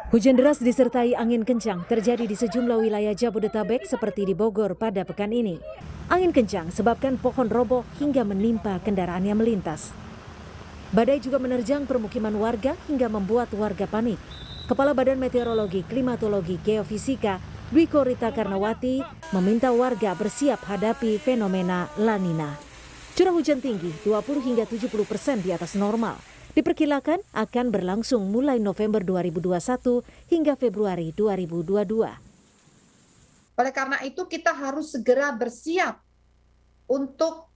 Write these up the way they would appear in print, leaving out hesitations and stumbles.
Hujan deras disertai angin kencang terjadi di sejumlah wilayah Jabodetabek seperti di Bogor pada pekan ini. Angin kencang sebabkan pohon roboh hingga menimpa kendaraan yang melintas. Badai juga menerjang permukiman warga hingga membuat warga panik. Kepala Badan Meteorologi, Klimatologi, Geofisika, Dwi Korita Karnawati meminta warga bersiap hadapi fenomena La Nina. Curah hujan tinggi 20 hingga 70% di atas normal. Diperkirakan akan berlangsung mulai November 2021 hingga Februari 2022. Oleh karena itu kita harus segera bersiap untuk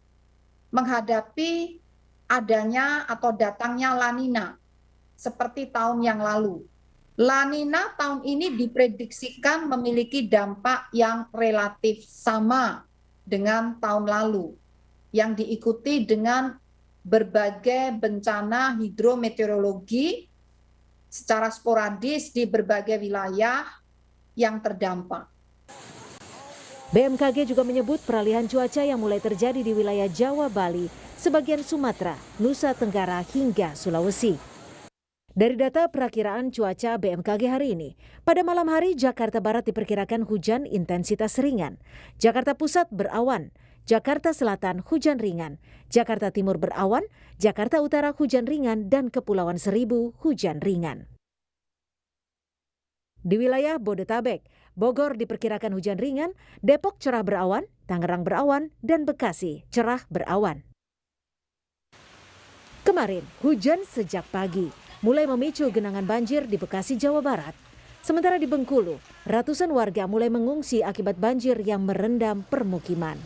menghadapi adanya atau datangnya La Nina seperti tahun yang lalu. La Nina tahun ini diprediksikan memiliki dampak yang relatif sama dengan tahun lalu, yang diikuti dengan berbagai bencana hidrometeorologi secara sporadis di berbagai wilayah yang terdampak. BMKG juga menyebut peralihan cuaca yang mulai terjadi di wilayah Jawa, Bali, sebagian Sumatera, Nusa Tenggara hingga Sulawesi. Dari data perakiraan cuaca BMKG hari ini, pada malam hari Jakarta Barat diperkirakan hujan intensitas ringan, Jakarta Pusat berawan, Jakarta Selatan hujan ringan, Jakarta Timur berawan, Jakarta Utara hujan ringan, dan Kepulauan Seribu hujan ringan. Di wilayah Bodetabek, Bogor diperkirakan hujan ringan, Depok cerah berawan, Tangerang berawan, dan Bekasi cerah berawan. Kemarin, hujan sejak pagi mulai memicu genangan banjir di Bekasi, Jawa Barat. Sementara di Bengkulu, ratusan warga mulai mengungsi akibat banjir yang merendam permukiman.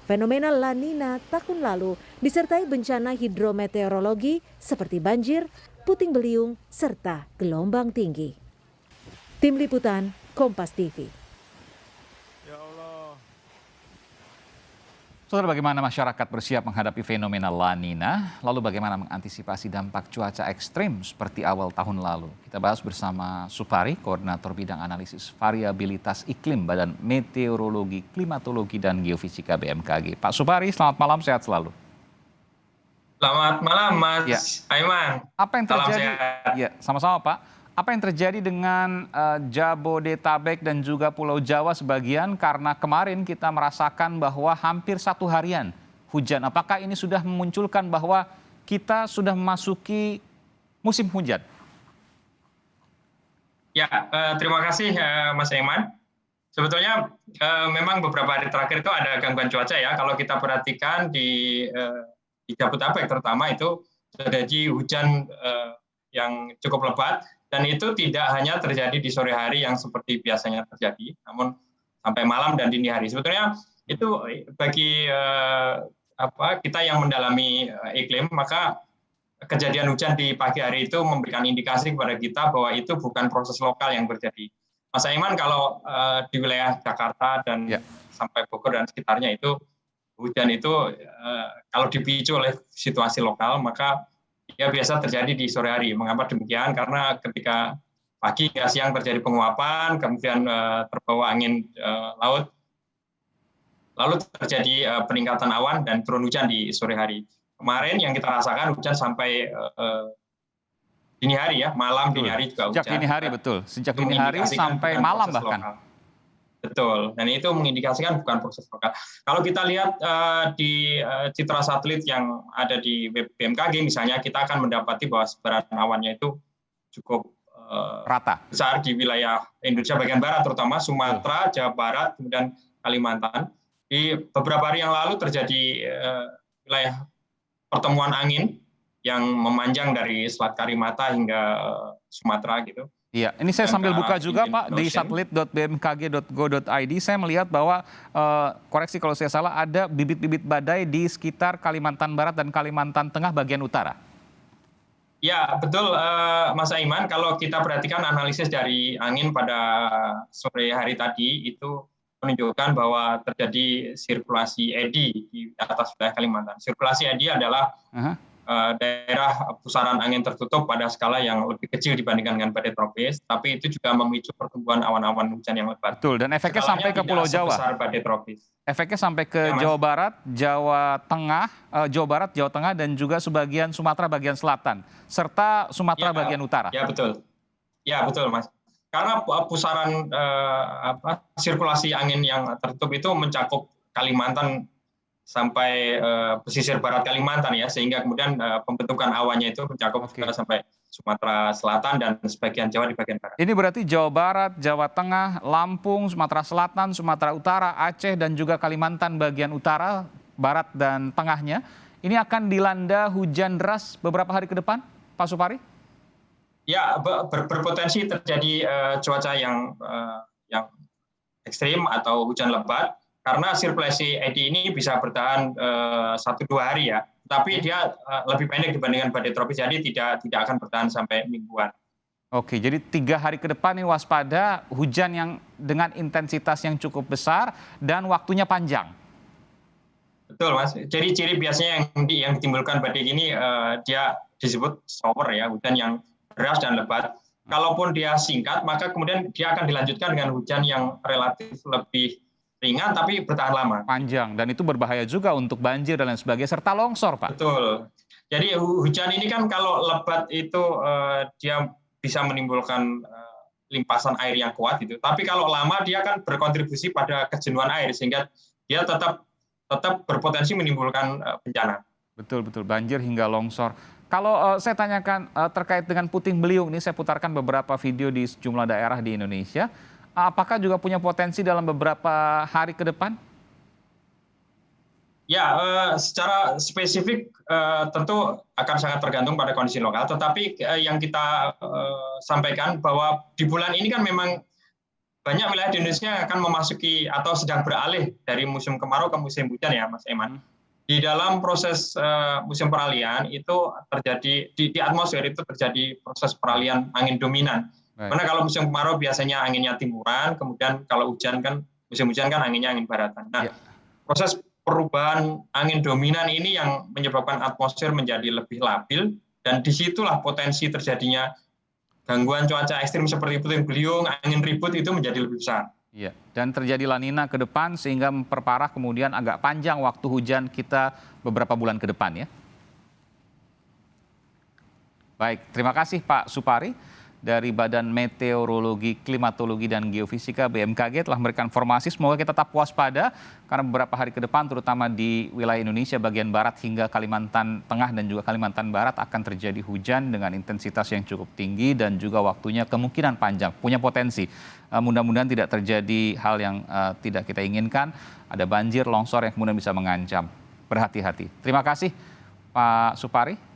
Fenomena La Nina tahun lalu disertai bencana hidrometeorologi seperti banjir, puting beliung, serta gelombang tinggi. Tim Liputan, Kompas TV. Ya Allah. Saudara, bagaimana masyarakat bersiap menghadapi fenomena La Nina? Lalu bagaimana mengantisipasi dampak cuaca ekstrim seperti awal tahun lalu? Kita bahas bersama Supari, Koordinator Bidang Analisis Variabilitas Iklim Badan Meteorologi, Klimatologi, dan Geofisika BMKG. Pak Supari, selamat malam, sehat selalu. Selamat malam, Mas Aiman. Apa yang terjadi? Salam sehat. Ya, sama-sama, Pak. Apa yang terjadi dengan Jabodetabek dan juga Pulau Jawa sebagian karena kemarin kita merasakan bahwa hampir satu harian hujan. Apakah ini sudah memunculkan bahwa kita sudah memasuki musim hujan? Ya, terima kasih Mas Aiman. Sebetulnya memang beberapa hari terakhir itu ada gangguan cuaca ya. Kalau kita perhatikan di Jabodetabek terutama itu terjadi hujan yang cukup lebat. Dan itu tidak hanya terjadi di sore hari yang seperti biasanya terjadi, namun sampai malam dan dini hari. Sebetulnya itu bagi kita yang mendalami iklim, maka kejadian hujan di pagi hari itu memberikan indikasi kepada kita bahwa itu bukan proses lokal yang terjadi. Mas Aiman, kalau di wilayah Jakarta dan sampai Bogor dan sekitarnya itu hujan itu kalau dipicu oleh situasi lokal, maka ya biasa terjadi di sore hari. Mengapa demikian? Karena ketika pagi hingga siang terjadi penguapan, kemudian terbawa angin laut, lalu terjadi peningkatan awan dan turun hujan di sore hari. Kemarin yang kita rasakan hujan sampai dini hari ya, malam, dini hari juga hujan. Sejak dini hari, betul. Sejak dini hari sampai malam bahkan. Lokal. Betul, dan itu mengindikasikan bukan proses lokal. Kalau kita lihat di citra satelit yang ada di web BMKG misalnya, kita akan mendapati bahwa sebaran awannya itu cukup rata besar di wilayah Indonesia bagian barat, terutama Sumatera, Jawa Barat, kemudian Kalimantan. Di beberapa hari yang lalu terjadi wilayah pertemuan angin yang memanjang dari Selat Karimata hingga Sumatera gitu. Iya, ini saya sambil buka juga Pak di satelit.bmkg.go.id. Saya melihat bahwa koreksi kalau saya salah, ada bibit-bibit badai di sekitar Kalimantan Barat dan Kalimantan Tengah bagian utara. Ya, betul Mas Aiman. Kalau kita perhatikan analisis dari angin pada sore hari tadi itu menunjukkan bahwa terjadi sirkulasi eddy di atas wilayah Kalimantan. Sirkulasi eddy adalah daerah pusaran angin tertutup pada skala yang lebih kecil dibandingkan dengan badai tropis, tapi itu juga memicu pertumbuhan awan-awan hujan yang lebat. Betul, dan efeknya sampai ke Pulau Jawa. Badai tropis. Efeknya sampai ke Jawa Barat, Jawa Tengah, dan juga sebagian Sumatera bagian selatan, serta Sumatera bagian utara. Ya betul, Mas. Karena pusaran sirkulasi angin yang tertutup itu mencakup Kalimantan sampai pesisir barat Kalimantan ya, sehingga kemudian pembentukan awannya itu mencakup sampai Sumatera Selatan dan sebagian Jawa di bagian barat. Ini berarti Jawa Barat, Jawa Tengah, Lampung, Sumatera Selatan, Sumatera Utara, Aceh, dan juga Kalimantan bagian utara, barat, dan tengahnya. Ini akan dilanda hujan deras beberapa hari ke depan, Pak Supari? Ya, berpotensi terjadi cuaca yang ekstrim atau hujan lebat, karena sirkulasi eddy ini bisa bertahan 1-2 hari ya, tapi dia lebih pendek dibandingkan badai tropis, jadi tidak akan bertahan sampai mingguan. Oke, jadi 3 hari ke depan ini waspada hujan yang dengan intensitas yang cukup besar dan waktunya panjang. Betul Mas, jadi ciri biasanya yang ditimbulkan badai ini dia disebut shower ya, hujan yang deras dan lebat. Kalaupun dia singkat, maka kemudian dia akan dilanjutkan dengan hujan yang relatif lebih ringan tapi bertahan lama. Panjang, dan itu berbahaya juga untuk banjir dan lain sebagainya, serta longsor, Pak. Betul. Jadi hujan ini kan kalau lebat itu dia bisa menimbulkan limpasan air yang kuat gitu. Tapi kalau lama dia kan berkontribusi pada kejenuhan air sehingga dia tetap berpotensi menimbulkan bencana. Betul, banjir hingga longsor. Kalau saya tanyakan terkait dengan puting beliung, ini saya putarkan beberapa video di sejumlah daerah di Indonesia. Apakah juga punya potensi dalam beberapa hari ke depan? Ya, secara spesifik tentu akan sangat tergantung pada kondisi lokal. Tetapi yang kita sampaikan bahwa di bulan ini kan memang banyak wilayah di Indonesia akan memasuki atau sedang beralih dari musim kemarau ke musim hujan ya, Mas Eman. Di dalam proses musim peralihan itu terjadi di atmosfer itu terjadi proses peralihan angin dominan. Karena kalau musim kemarau biasanya anginnya timuran, kemudian kalau hujan kan musim hujan kan anginnya angin baratan. Nah, proses perubahan angin dominan ini yang menyebabkan atmosfer menjadi lebih labil, dan disitulah potensi terjadinya gangguan cuaca ekstrim seperti puting beliung, angin ribut itu menjadi lebih besar. Iya, dan terjadi La Nina ke depan sehingga memperparah kemudian agak panjang waktu hujan kita beberapa bulan ke depan ya. Baik, terima kasih Pak Supari dari Badan Meteorologi, Klimatologi, dan Geofisika BMKG telah memberikan informasi. Semoga kita tetap waspada karena beberapa hari ke depan terutama di wilayah Indonesia bagian barat hingga Kalimantan Tengah dan juga Kalimantan Barat akan terjadi hujan dengan intensitas yang cukup tinggi dan juga waktunya kemungkinan panjang, punya potensi. Mudah-mudahan tidak terjadi hal yang tidak kita inginkan, ada banjir, longsor yang kemudian bisa mengancam. Berhati-hati. Terima kasih Pak Supari.